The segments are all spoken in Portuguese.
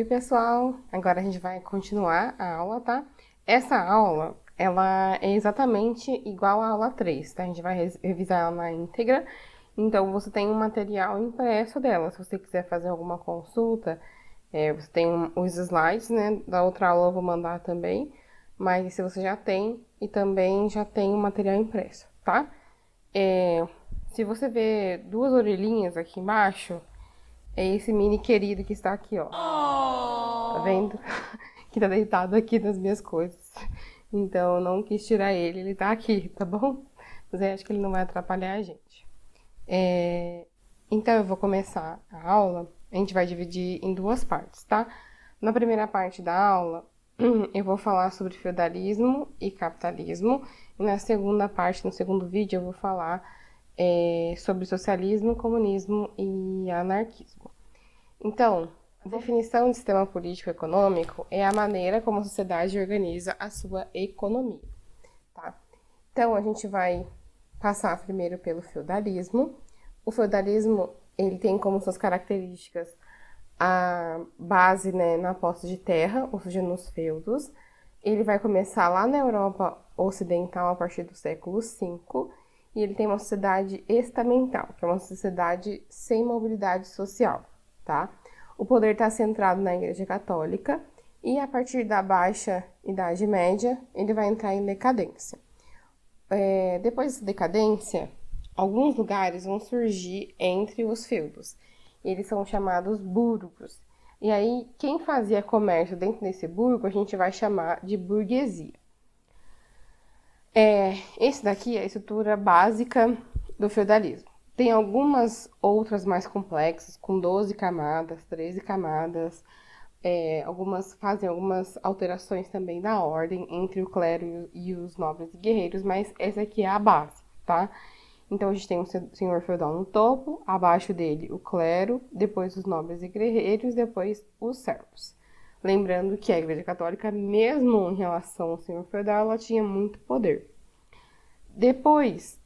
Oi, pessoal! Agora a gente vai continuar a aula, tá? Essa aula, ela é exatamente igual à aula 3, tá? A gente vai revisar ela na íntegra. Então, você tem um material impresso dela. Se você quiser fazer alguma consulta, você tem os slides, né? Da outra aula eu vou mandar também. Mas se você já tem, e também já tem o material impresso, tá? Se você ver duas orelhinhas aqui embaixo, é esse mini querido que está aqui, ó. Tá vendo? Que tá deitado aqui nas minhas coisas. Então, eu não quis tirar ele, ele tá aqui, tá bom? Mas eu acho que ele não vai atrapalhar a gente. Então, eu vou começar a aula. A gente vai dividir em duas partes, tá? Na primeira parte da aula, eu vou falar sobre feudalismo e capitalismo. E na segunda parte, no segundo vídeo, eu vou falar sobre socialismo, comunismo e anarquismo. Então, a definição de sistema político-econômico é a maneira como a sociedade organiza a sua economia, tá? Então, a gente vai passar primeiro pelo feudalismo. O feudalismo, ele tem como suas características a base, né, na posse de terra, ou seja, nos feudos. Ele vai começar lá na Europa Ocidental a partir do século V, e ele tem uma sociedade estamental, que é uma sociedade sem mobilidade social, tá? O poder está centrado na Igreja Católica e a partir da Baixa Idade Média ele vai entrar em decadência. Depois dessa decadência, alguns lugares vão surgir entre os feudos. Eles são chamados burgos. E aí, quem fazia comércio dentro desse burgo, a gente vai chamar de burguesia. Esse daqui é a estrutura básica do feudalismo. Tem algumas outras mais complexas, com 12 camadas, 13 camadas. Algumas fazem algumas alterações também da ordem entre o clero e os nobres e guerreiros, mas essa aqui é a base, tá? Então, a gente tem um senhor feudal no topo, abaixo dele o clero, depois os nobres e guerreiros, depois os servos. Lembrando que a Igreja Católica, mesmo em relação ao senhor feudal, ela tinha muito poder. Depois,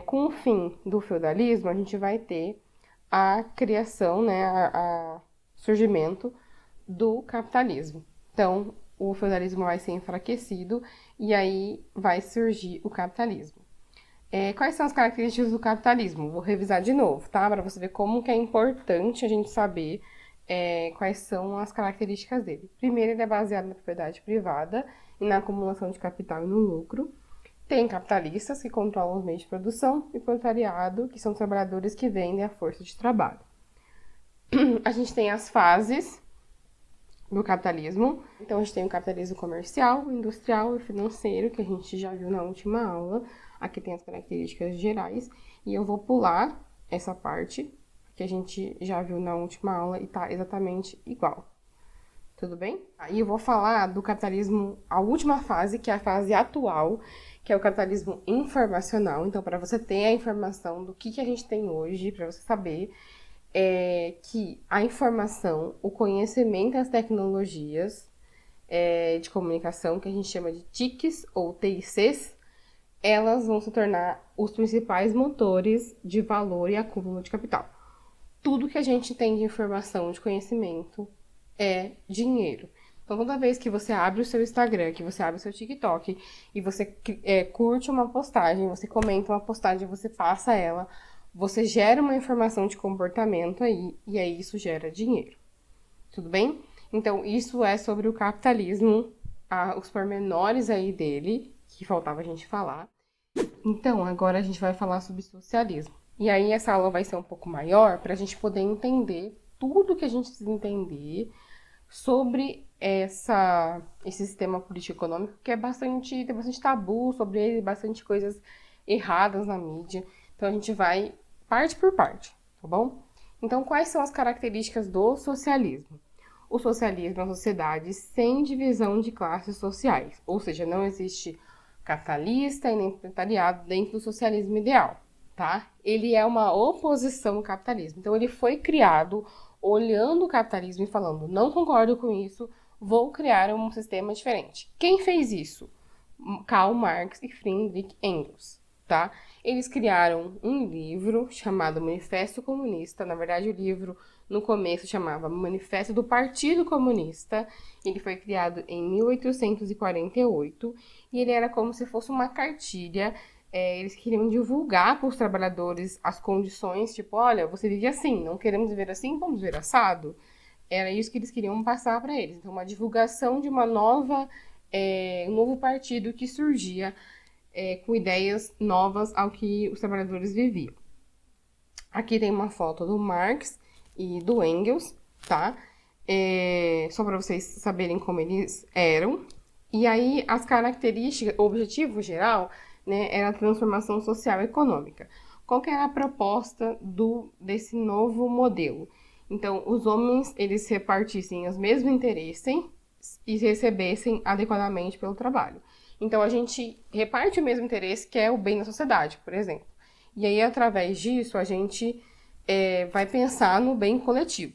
com o fim do feudalismo, a gente vai ter a criação, né, o surgimento do capitalismo. Então, o feudalismo vai ser enfraquecido e aí vai surgir o capitalismo. Quais são as características do capitalismo? Vou revisar de novo, tá? Para você ver como que é importante a gente saber quais são as características dele. Primeiro, ele é baseado na propriedade privada e na acumulação de capital e no lucro. Tem capitalistas, que controlam os meios de produção, e proletariado, que são trabalhadores que vendem a força de trabalho. A gente tem as fases do capitalismo. Então, a gente tem o capitalismo comercial, industrial e financeiro, que a gente já viu na última aula. Aqui tem as características gerais. E eu vou pular essa parte, que a gente já viu na última aula e tá exatamente igual. Tudo bem? Aí eu vou falar do capitalismo, a última fase, que é a fase atual, que é o capitalismo informacional. Então, para você ter a informação do que a gente tem hoje, para você saber que a informação, o conhecimento e as tecnologias de comunicação, que a gente chama de TICs ou TICs, elas vão se tornar os principais motores de valor e acúmulo de capital. Tudo que a gente tem de informação, de conhecimento, é dinheiro. Então, toda vez que você abre o seu Instagram, que você abre o seu TikTok, e você curte uma postagem, você comenta uma postagem, você passa ela, você gera uma informação de comportamento aí, e aí isso gera dinheiro. Tudo bem? Então, isso é sobre o capitalismo, os pormenores aí dele, que faltava a gente falar. Então, agora a gente vai falar sobre socialismo. E aí, essa aula vai ser um pouco maior, para a gente poder entender tudo que a gente precisa entender sobre esse sistema político-econômico, que tem bastante tabu sobre ele, bastante coisas erradas na mídia. Então, a gente vai parte por parte, tá bom? Então, quais são as características do socialismo? O socialismo é uma sociedade sem divisão de classes sociais, ou seja, não existe capitalista e nem proletariado dentro do socialismo ideal, tá? Ele é uma oposição ao capitalismo. Então, ele foi criado olhando o capitalismo e falando, não concordo com isso, vou criar um sistema diferente. Quem fez isso? Karl Marx e Friedrich Engels, tá? Eles criaram um livro chamado Manifesto Comunista. Na verdade, o livro, no começo, chamava Manifesto do Partido Comunista. Ele foi criado em 1848 e ele era como se fosse uma cartilha. Eles queriam divulgar para os trabalhadores as condições, tipo, olha, você vive assim, não queremos viver assim, vamos viver assado. Era isso que eles queriam passar para eles. Então, uma divulgação de uma um novo partido que surgia com ideias novas ao que os trabalhadores viviam. Aqui tem uma foto do Marx e do Engels, tá? Só para vocês saberem como eles eram. E aí, as características, o objetivo geral, né, era a transformação social e econômica. Qual que era a proposta desse novo modelo? Então, os homens, eles repartissem os mesmos interesses e recebessem adequadamente pelo trabalho. Então, a gente reparte o mesmo interesse, que é o bem da sociedade, por exemplo. E aí, através disso, a gente vai pensar no bem coletivo.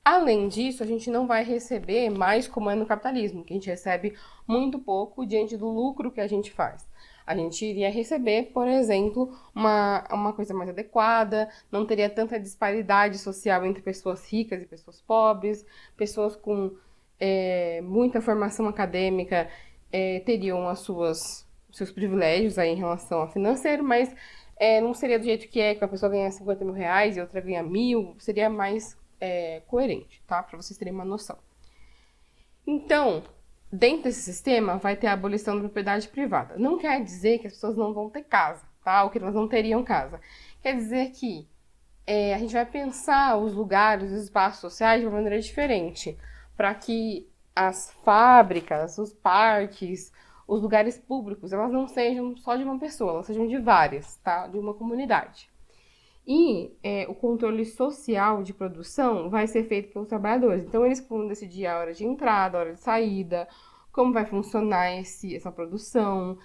Além disso, a gente não vai receber mais como é no capitalismo, que a gente recebe muito pouco diante do lucro que a gente faz. A gente iria receber, por exemplo, uma coisa mais adequada, não teria tanta disparidade social entre pessoas ricas e pessoas pobres, pessoas com muita formação acadêmica teriam seus privilégios aí em relação ao financeiro, mas não seria do jeito que a pessoa ganha 50 mil reais e outra ganha 1.000, seria mais coerente, tá? Para vocês terem uma noção. Então, dentro desse sistema, vai ter a abolição da propriedade privada. Não quer dizer que as pessoas não vão ter casa, tá? Ou que elas não teriam casa. Quer dizer que a gente vai pensar os lugares, os espaços sociais de uma maneira diferente, para que as fábricas, os parques, os lugares públicos, elas não sejam só de uma pessoa, elas sejam de várias, tá? De uma comunidade. E o controle social de produção vai ser feito pelos trabalhadores. Então, eles vão decidir a hora de entrada, a hora de saída, como vai funcionar essa produção,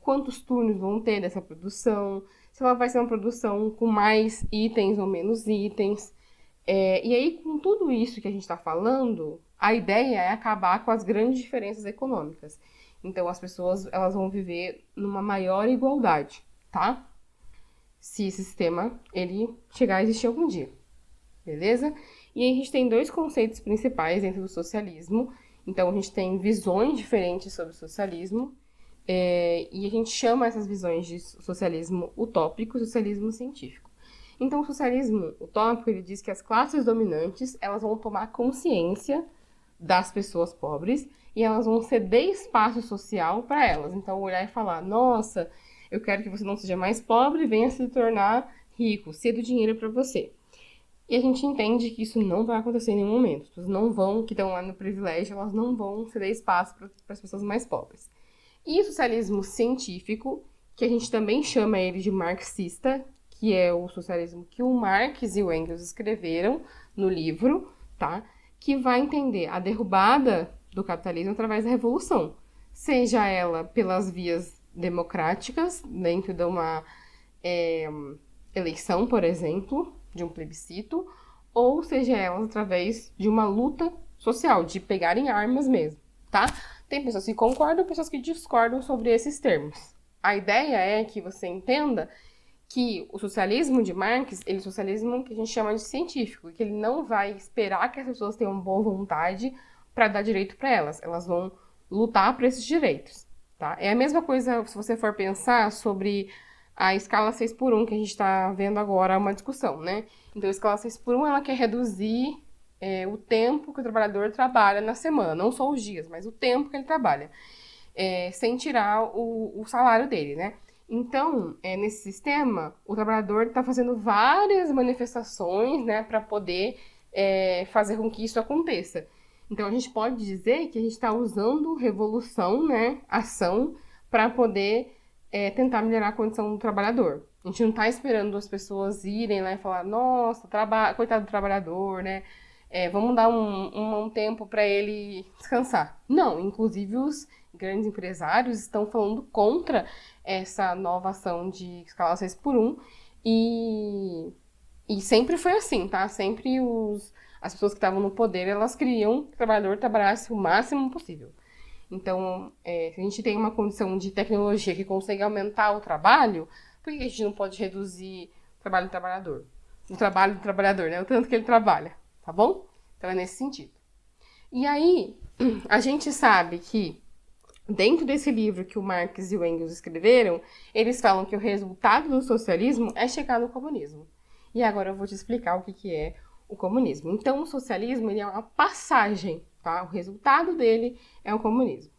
quantos turnos vão ter dessa produção, se ela vai ser uma produção com mais itens ou menos itens. E aí, com tudo isso que a gente está falando, a ideia é acabar com as grandes diferenças econômicas. Então, as pessoas elas vão viver numa maior igualdade, tá? Se esse sistema ele chegar a existir algum dia, beleza? E aí a gente tem dois conceitos principais dentro do socialismo. Então, a gente tem visões diferentes sobre o socialismo, e a gente chama essas visões de socialismo utópico e socialismo científico. Então, o socialismo utópico, ele diz que as classes dominantes, elas vão tomar consciência das pessoas pobres e elas vão ceder espaço social para elas. Então, olhar e falar, nossa, eu quero que você não seja mais pobre, venha se tornar rico, cedo dinheiro para você. E a gente entende que isso não vai acontecer em nenhum momento. As pessoas não vão, que estão lá no privilégio, elas não vão ceder espaço para as pessoas mais pobres. E o socialismo científico, que a gente também chama ele de marxista, que é o socialismo que o Marx e o Engels escreveram no livro, tá? Que vai entender a derrubada do capitalismo através da revolução, seja ela pelas vias democráticas, dentro de uma eleição, por exemplo, de um plebiscito, ou seja ela através de uma luta social, de pegarem armas mesmo, tá? Tem pessoas que concordam, pessoas que discordam sobre esses termos. A ideia é que você entenda que o socialismo de Marx, ele é o socialismo que a gente chama de científico, que ele não vai esperar que as pessoas tenham boa vontade para dar direito para elas. Elas vão lutar por esses direitos, tá? É a mesma coisa se você for pensar sobre a escala 6x1 que a gente está vendo agora, uma discussão, né? Então, a escala 6x1, ela quer reduzir o tempo que o trabalhador trabalha na semana, não só os dias, mas o tempo que ele trabalha, sem tirar o salário dele, né? Então, nesse sistema, o trabalhador está fazendo várias manifestações, né, para poder fazer com que isso aconteça. Então, a gente pode dizer que a gente está usando revolução, né, ação, para poder tentar melhorar a condição do trabalhador. A gente não está esperando as pessoas irem lá e falar, nossa, coitado do trabalhador, né, vamos dar um tempo para ele descansar. Não, inclusive os grandes empresários estão falando contra essa nova ação de escala 6x1 e sempre foi assim, tá? Sempre as pessoas que estavam no poder, elas queriam que o trabalhador trabalhasse o máximo possível. Então, se a gente tem uma condição de tecnologia que consegue aumentar o trabalho, por que a gente não pode reduzir o trabalho do trabalhador? O trabalho do trabalhador, né? O tanto que ele trabalha, tá bom? Então, é nesse sentido. E aí, a gente sabe que, dentro desse livro que o Marx e o Engels escreveram, eles falam que o resultado do socialismo é chegar no comunismo. E agora eu vou te explicar o que é o comunismo. Então, o socialismo ele é uma passagem, tá? O resultado dele é o comunismo.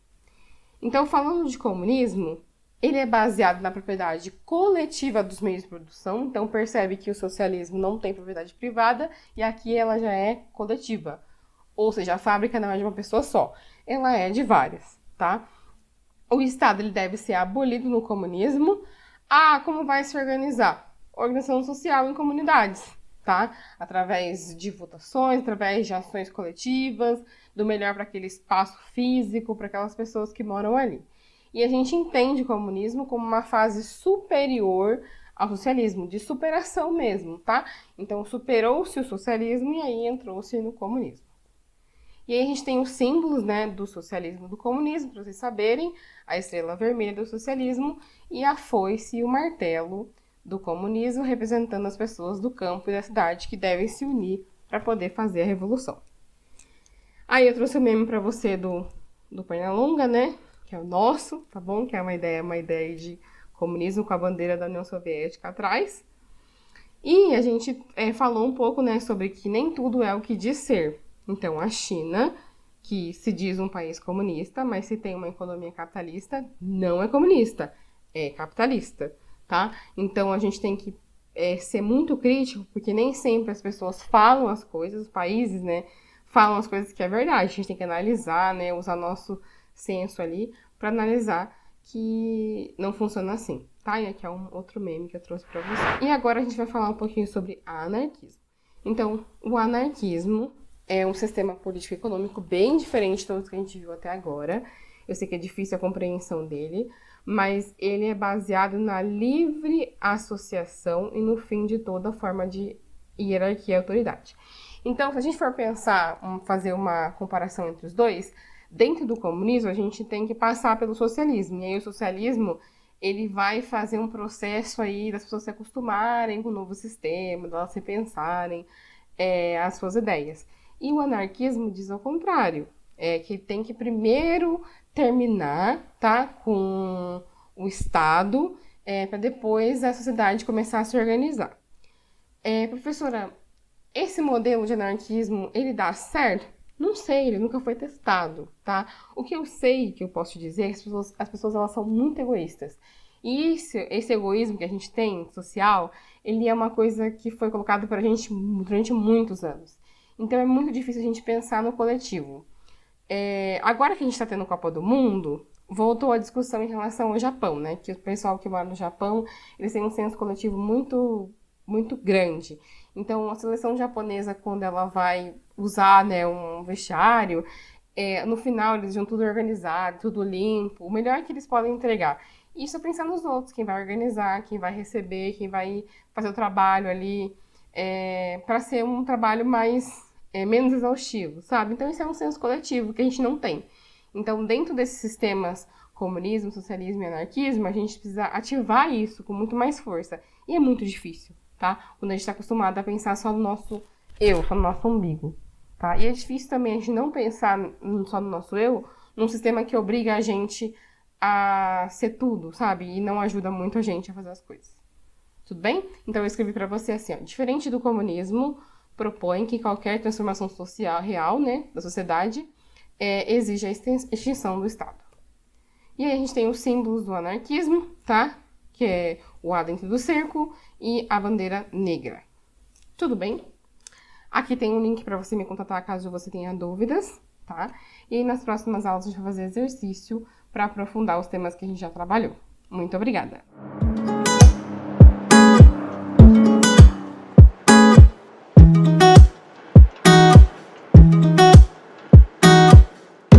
Então, falando de comunismo, ele é baseado na propriedade coletiva dos meios de produção. Então, percebe que o socialismo não tem propriedade privada e aqui ela já é coletiva. Ou seja, a fábrica não é de uma pessoa só, ela é de várias, tá? O Estado ele deve ser abolido no comunismo. Como vai se organizar? Organização social em comunidades, tá? Através de votações, através de ações coletivas, do melhor para aquele espaço físico, para aquelas pessoas que moram ali. E a gente entende o comunismo como uma fase superior ao socialismo, de superação mesmo, tá? Então, superou-se o socialismo e aí entrou-se no comunismo. E aí a gente tem os símbolos, né, do socialismo e do comunismo, para vocês saberem, a estrela vermelha do socialismo e a foice e o martelo do comunismo, representando as pessoas do campo e da cidade que devem se unir para poder fazer a revolução. Aí eu trouxe o meme para você do Pernalonga, né, que é o nosso, tá bom? Que é uma ideia de comunismo com a bandeira da União Soviética atrás. E a gente falou um pouco, né, sobre que nem tudo é o que diz ser. Então, a China, que se diz um país comunista, mas se tem uma economia capitalista, não é comunista, é capitalista, tá? Então, a gente tem que ser muito crítico, porque nem sempre as pessoas falam as coisas, os países, né, falam as coisas que é verdade. A gente tem que analisar, né, usar nosso senso ali para analisar que não funciona assim, tá? E aqui é um outro meme que eu trouxe para você. E agora a gente vai falar um pouquinho sobre anarquismo. Então, o anarquismo é um sistema político e econômico bem diferente de todos que a gente viu até agora. Eu sei que é difícil a compreensão dele, mas ele é baseado na livre associação e no fim de toda forma de hierarquia e autoridade. Então, se a gente for pensar, fazer uma comparação entre os dois, dentro do comunismo a gente tem que passar pelo socialismo. E aí o socialismo, ele vai fazer um processo aí das pessoas se acostumarem com o novo sistema, delas repensarem as suas ideias. E o anarquismo diz ao contrário, que tem que primeiro terminar, tá, com o Estado, para depois a sociedade começar a se organizar. Professora, esse modelo de anarquismo, ele dá certo? Não sei, ele nunca foi testado, tá? O que eu sei, que eu posso te dizer, é que as pessoas elas são muito egoístas. E esse egoísmo que a gente tem, social, ele é uma coisa que foi colocado pra gente durante muitos anos. Então, é muito difícil a gente pensar no coletivo. Agora que a gente está tendo Copa do Mundo, voltou a discussão em relação ao Japão, né? Que o pessoal que mora no Japão, eles têm um senso coletivo muito, muito grande. Então, a seleção japonesa, quando ela vai usar, né, um vestiário, no final eles vão tudo organizado, tudo limpo, o melhor que eles podem entregar. Isso é pensar nos outros, quem vai organizar, quem vai receber, quem vai fazer o trabalho ali, para ser um trabalho menos exaustivo, sabe? Então, isso é um senso coletivo que a gente não tem. Então, dentro desses sistemas comunismo, socialismo e anarquismo, a gente precisa ativar isso com muito mais força. E é muito difícil, tá? Quando a gente está acostumado a pensar só no nosso eu, só no nosso umbigo, tá? E é difícil também a gente não pensar só no nosso eu, num sistema que obriga a gente a ser tudo, sabe? E não ajuda muito a gente a fazer as coisas. Tudo bem? Então eu escrevi para você assim, ó, diferente do comunismo, propõe que qualquer transformação social real, né, da sociedade, exige a extinção do Estado. E aí a gente tem os símbolos do anarquismo, tá? Que é o A dentro do cerco e a bandeira negra. Tudo bem? Aqui tem um link para você me contatar caso você tenha dúvidas, tá? E aí nas próximas aulas a gente vai fazer exercício para aprofundar os temas que a gente já trabalhou. Muito obrigada!